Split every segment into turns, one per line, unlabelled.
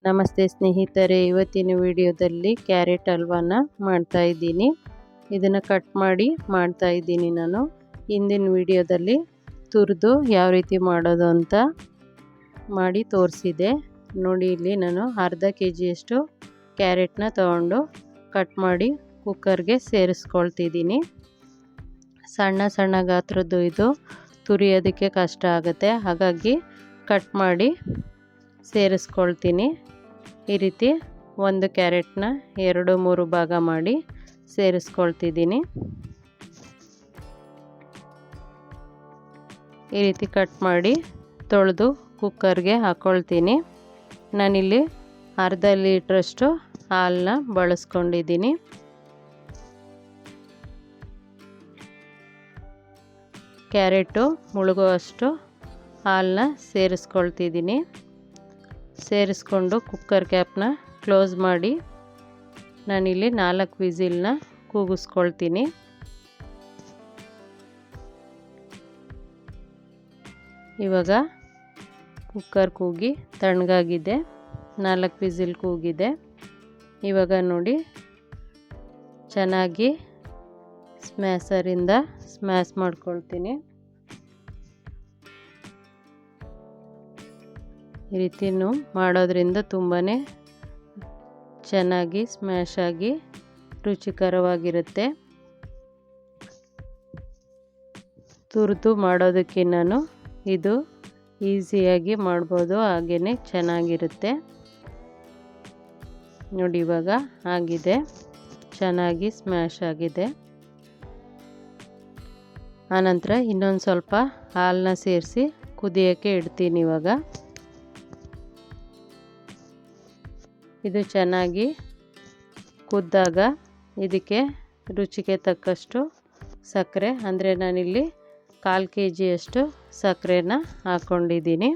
ನಮಸ್ತೆ ಸ್ನೇಹಿತರೆ, ಇವತ್ತಿನ ವಿಡಿಯೋದಲ್ಲಿ ಕ್ಯಾರೆಟ್ ಹಲ್ವಾನ ಮಾಡ್ತಾ ಇದ್ದೀನಿ. ಇದನ್ನು ಕಟ್ ಮಾಡಿ ಮಾಡ್ತಾ ಇದ್ದೀನಿ. ನಾನು ಹಿಂದಿನ ವಿಡಿಯೋದಲ್ಲಿ ತುರಿದು ಯಾವ ರೀತಿ ಮಾಡೋದು ಅಂತ ಮಾಡಿ ತೋರಿಸಿದೆ ನೋಡಿ. ಇಲ್ಲಿ ನಾನು ಅರ್ಧ ಕೆಜಿಯಷ್ಟು ಕ್ಯಾರೆಟ್ನ ತಗೊಂಡು ಕಟ್ ಮಾಡಿ ಕುಕ್ಕರ್ಗೆ ಸೇರಿಸ್ಕೊಳ್ತಿದ್ದೀನಿ. ಸಣ್ಣ ಸಣ್ಣ ಗಾತ್ರದ್ದು ಇದು ತುರಿಯೋದಕ್ಕೆ ಕಷ್ಟ ಆಗುತ್ತೆ, ಹಾಗಾಗಿ ಕಟ್ ಮಾಡಿ ಸೇರಿಸ್ಕೊಳ್ತೀನಿ. ಈ ರೀತಿ ಒಂದು ಕ್ಯಾರೆಟ್ನ 2-3 ಭಾಗ ಮಾಡಿ ಸೇರಿಸ್ಕೊಳ್ತಿದ್ದೀನಿ. ಈ ರೀತಿ ಕಟ್ ಮಾಡಿ ತೊಳೆದು ಕುಕ್ಕರ್ಗೆ ಹಾಕ್ಕೊಳ್ತೀನಿ. ನಾನಿಲ್ಲಿ ಅರ್ಧ ಲೀಟ್ರಷ್ಟು ಹಾಲನ್ನ ಬಳಸ್ಕೊಂಡಿದ್ದೀನಿ. ಕ್ಯಾರೆಟು ಮುಳುಗುವಷ್ಟು ಹಾಲನ್ನ ಸೇರಿಸ್ಕೊಳ್ತಿದ್ದೀನಿ. ಸೇರಿಸ್ಕೊಂಡು ಕುಕ್ಕರ್ ಕ್ಯಾಪ್ನ ಕ್ಲೋಸ್ ಮಾಡಿ ನಾನಿಲ್ಲಿ 4 ವಿಸಿಲ್ನ ಕೂಗಿಸ್ಕೊಳ್ತೀನಿ. ಇವಾಗ ಕುಕ್ಕರ್ ಕೂಗಿ ತಣ್ಣಗಾಗಿದೆ, 4 ವಿಸಿಲ್ ಕೂಗಿದೆ. ಇವಾಗ ನೋಡಿ, ಚೆನ್ನಾಗಿ ಸ್ಮ್ಯಾಸರಿಂದ ಸ್ಮ್ಯಾಶ್ ಮಾಡ್ಕೊಳ್ತೀನಿ. ಈ ರೀತಿ ಮಾಡೋದ್ರಿಂದ ತುಂಬಾ ಚೆನ್ನಾಗಿ ಸ್ಮ್ಯಾಶ್ ಆಗಿ ರುಚಿಕರವಾಗಿರುತ್ತೆ. ತುರಿದು ಮಾಡೋದಕ್ಕಿಂತ ಇದು ಈಸಿಯಾಗಿ ಮಾಡ್ಬೋದು, ಹಾಗೆಯೇ ಚೆನ್ನಾಗಿರುತ್ತೆ ನೋಡಿ. ಇವಾಗ ಆಗಿದೆ, ಚೆನ್ನಾಗಿ ಸ್ಮ್ಯಾಶ್ ಆಗಿದೆ. ಆನಂತರ ಇನ್ನೊಂದು ಸ್ವಲ್ಪ ಹಾಲನ್ನ ಸೇರಿಸಿ ಕುದಿಯೋಕ್ಕೆ ಇಡ್ತೀನಿ. ಇವಾಗ ಇದು ಚೆನ್ನಾಗಿ ಕುದ್ದಾಗ ಇದಕ್ಕೆ ರುಚಿಗೆ ತಕ್ಕಷ್ಟು ಸಕ್ಕರೆ, ಅಂದರೆ ನಾನಿಲ್ಲಿ 1/4 ಕೆಜಿಯಷ್ಟು ಸಕ್ಕರೆನ ಹಾಕ್ಕೊಂಡಿದ್ದೀನಿ.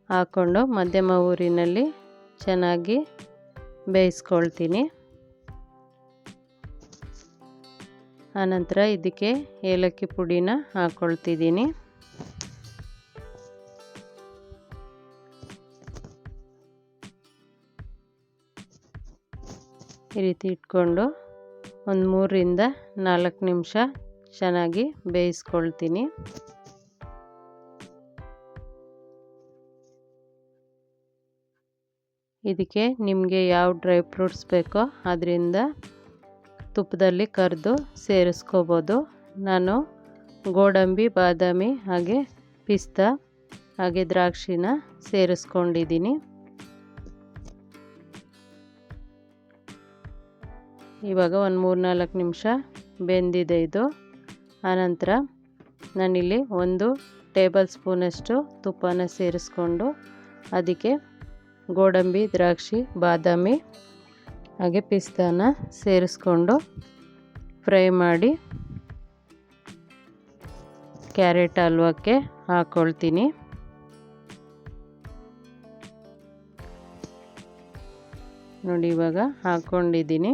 ಹಾಕ್ಕೊಂಡು ಮಧ್ಯಮ ಊರಿನಲ್ಲಿ ಚೆನ್ನಾಗಿ ಬೇಯಿಸ್ಕೊಳ್ತೀನಿ. ಆನಂತರ ಇದಕ್ಕೆ ಏಲಕ್ಕಿ ಪುಡಿನ ಹಾಕ್ಕೊಳ್ತಿದ್ದೀನಿ. ಈ ರೀತಿ ಇಟ್ಕೊಂಡು ಒಂದು 3-4 ನಿಮಿಷ ಚೆನ್ನಾಗಿ ಬೇಯಿಸ್ಕೊಳ್ತೀನಿ. ಇದಕ್ಕೆ ನಿಮಗೆ ಯಾವ ಡ್ರೈ ಫ್ರೂಟ್ಸ್ ಬೇಕೋ ಅದರಿಂದ ತುಪ್ಪದಲ್ಲಿ ಕರೆದು ಸೇರಿಸ್ಕೋಬೋದು. ನಾನು ಗೋಡಂಬಿ, ಬಾದಾಮಿ, ಹಾಗೆ ಪಿಸ್ತಾ, ಹಾಗೆ ದ್ರಾಕ್ಷಿನ ಸೇರಿಸ್ಕೊಂಡಿದ್ದೀನಿ. ಇವಾಗ ಒಂದು 3-4 ನಿಮಿಷ ಬೆಂದಿದೆ ಇದು. ಆನಂತರ ನಾನಿಲ್ಲಿ 1 ಟೇಬಲ್ ಸ್ಪೂನಷ್ಟು ತುಪ್ಪನ ಸೇರಿಸ್ಕೊಂಡು ಅದಕ್ಕೆ ಗೋಡಂಬಿ, ದ್ರಾಕ್ಷಿ, ಬಾದಾಮಿ ಹಾಗೆ ಪಿಸ್ತಾನ ಸೇರಿಸ್ಕೊಂಡು ಫ್ರೈ ಮಾಡಿ ಕ್ಯಾರೆಟ್ ಹಲ್ವಕ್ಕೆ ಹಾಕ್ಕೊಳ್ತೀನಿ. ನೋಡಿ, ಇವಾಗ ಹಾಕ್ಕೊಂಡಿದ್ದೀನಿ.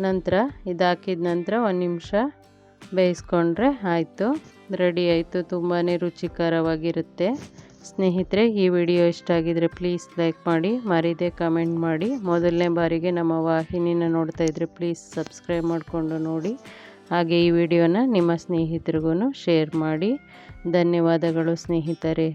ನಂತರ ಇದಾಕಿದ ನಂತರ 1 ನಿಮಿಷ ಬೇಯಿಸ್ಕೊಂಡ್ರೆ ಆಯಿತು, ರೆಡಿ ಆಯಿತು. ತುಂಬಾ ರುಚಿಕರವಾಗಿರುತ್ತೆ. ಸ್ನೇಹಿತರೆ, ಈ ವಿಡಿಯೋ ಇಷ್ಟ ಆಗಿದರೆ ಪ್ಲೀಸ್ ಲೈಕ್ ಮಾಡಿ, ಮರೀದೆ ಕಮೆಂಟ್ ಮಾಡಿ. ಮೊದಲನೇ ಬಾರಿಗೆ ನಮ್ಮ ವಾಹಿನಿನ ನೋಡ್ತಾ ಇದ್ದರೆ ಪ್ಲೀಸ್ ಸಬ್ಸ್ಕ್ರೈಬ್ ಮಾಡಿಕೊಂಡು ನೋಡಿ. ಹಾಗೆ ಈ ವಿಡಿಯೋನ ನಿಮ್ಮ ಸ್ನೇಹಿತರಿಗೂ ಶೇರ್ ಮಾಡಿ. ಧನ್ಯವಾದಗಳು ಸ್ನೇಹಿತರೆ.